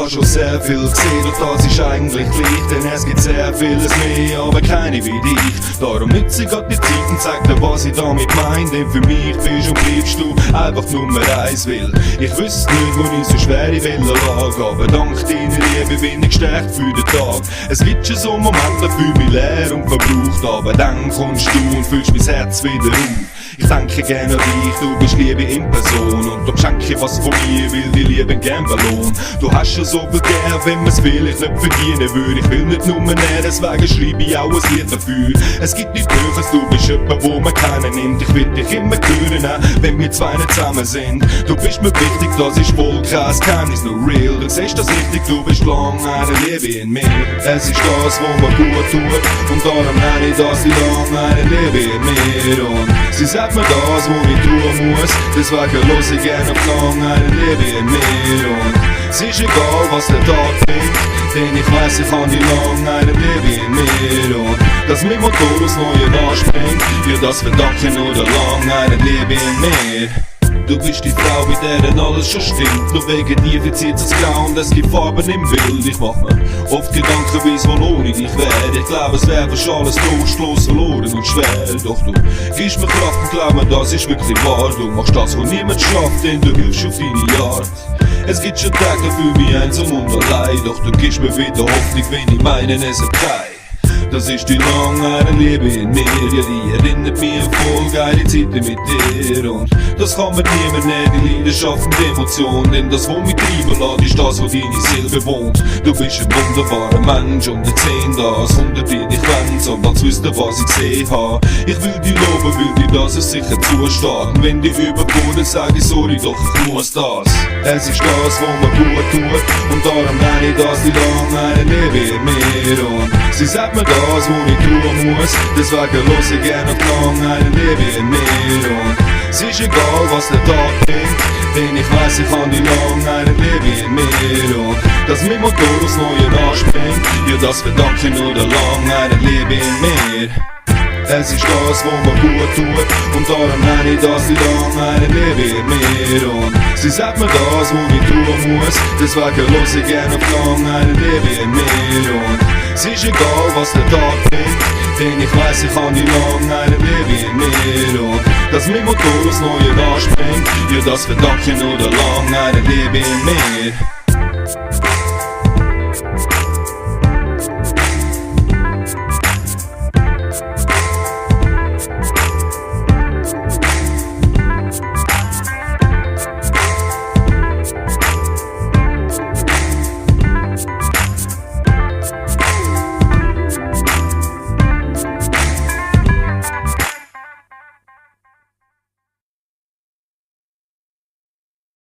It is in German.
habe schon sehr viel gesehen, doch das ist eigentlich gleich, denn es gibt sehr vieles mehr, aber keine wie dich. Darum nütze ich grad die Zeit und zeig dir, was ich damit mein, denn für mich bist und bleibst du einfach Nummer 1, weil ich wüsste nicht, wo ich so schwere Wellen lag, aber dank deiner Liebe bin ich gestärkt für den Tag. Es gibt schon so Momente, fühl mich leer und verbraucht, aber dann kommst du und füllst mein Herz wieder auf. Ich denke gerne an dich, du bist Liebe in Person und darum schenke ich was von mir, will die Liebe gern belohnen. Du hast schon so viel gern, wenn man's vielleicht nicht verdienen würde. Ich will nicht nur näher, deswegen schreibe ich auch ein Lied dafür. Es gibt nicht Höheres, du bist jemand, wo man keinen nimmt. Ich will dich immer hören, auch wenn wir zwei nicht zusammen sind. Du bist mir wichtig, das ist voll kein Geheimnis, nur real. Du siehst das richtig, du bist lang eine Liebe in mir. Es ist das, was mir gut tut und darum nenne ich das die lang eine Liebe in mir. Und sie sagt mir das, was ich tun muss, deswegen los ich gerne auf lang eine Liebe in mir. Und es ist egal, was der Tag bringt, denn ich weiss, ich habe die lang eine Liebe in mir. Und dass mein Motor aufs Neue anspringt, ja das verdanke ich nur der lang eine Liebe in mir. Du bist die Frau, mit der dann alles schon stimmt. Nur wegen dir verzieht es grau und es gibt Farben im Bild. Ich mach mir oft Gedanken, wie's wohl ohne dich wär. Ich glaube, es wär fast alles trostlos, verloren und schwer. Doch du gibst mir Kraft und glaub mir, das ist wirklich wahr. Du machst das, was niemand schafft, denn du hilfst auf deine Art. Es gibt schon Tage, da fühl mich einsam und allein. Doch du gibst mir wieder Hoffnung, wenn ich meinen es ertreibe. Das ist die lange Liebe in mir, ja die erinnert mich an voll geile Zeiten mit dir. Und das kann mir niemand nehmen, die Leidenschaft und die Emotion, denn das, was mich treiben lässt, ist das, was deine Seele bewohnt. Du bist ein wunderbarer Mensch und erzähl das, Hunderte dich wollen, sondern zu wissen, was ich gesehen habe. Ich will dich loben, will dir, dass es sicher zusteht. Und wenn die überboden, sag ich sorry, doch ich muss das. Es ist das, was mir gut tut und darum nenne ich das die lange Liebe in mir. Und sie sagt mir das, was ich tun muss, deswegen los ich gerne auf lang eine Liebe in mir. Und es ist egal, was der Tag bringt, denn ich weiss, ich habe die lang eine Liebe in mir. Und dass mein Motor aufs Neue anspringt, ja das verdanke ich nur der lang eine Liebe in mir. Es ist das, was mir gut tut und darum nenne ich das die lang eine Liebe in mir. Und sie sagt mir das, was ich tun muss, deswegen los ich gerne auf lang eine Liebe in mir. Und es ist egal, was der Tag bringt, denn ich weiss, ich habe die lang eine Liebe in mir. Und dass mein Motor aufs Neue anspringt, ja das verdanke ich nur der lang eine Liebe in mir.